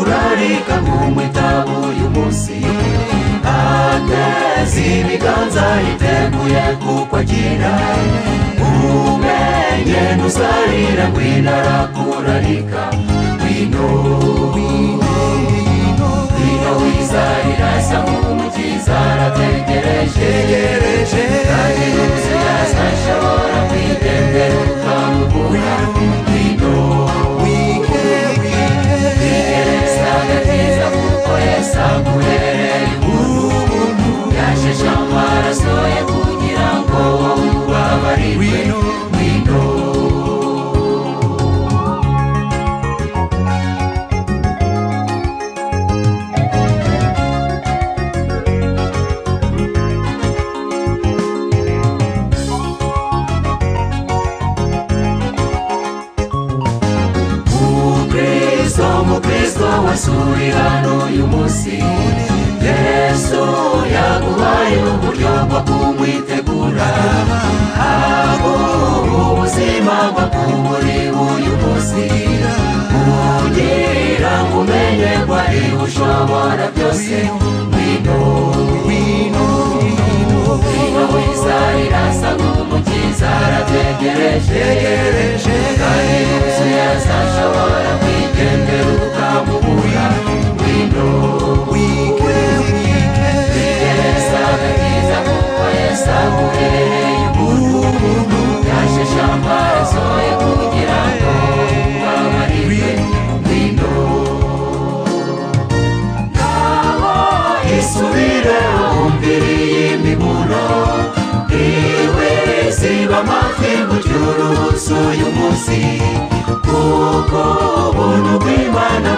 urarika nk'umwitabu y'umunsi ateze ibiganza yiteguye kukwakira umenye ntuzarira ngwino arakurarika ngwino wizahira asa nk'umukiza arategereje kandi yuzuye azashobora kwigendera ukamubura ngwino wigereza agakiza kuko Yesu aguhereye ubuntu yasheshe amaraso ye kugira ngo ubabarirwe ngwino Mukristo wasuye hano uyu munsi Yesu yaguhaye uburyo bwo kumwitegura ubuzima bwo muri uyu munsi kugira ngo umenye ko ari ushobora byose ngwino wizahira asa nk'umukiza arategereje kandi yuzuye azashobora kwigendera ukamubura ngwino wigereza agakiza kuko Yesu aguhereye ubuntu yasheshe amaraso ye kugira ngo ubabarirwe ngwino naho isubireho wumvire iyi miburo iwe ziba amatwi gucyura ubuso uyu munsi kuko ubuntu bw'Imana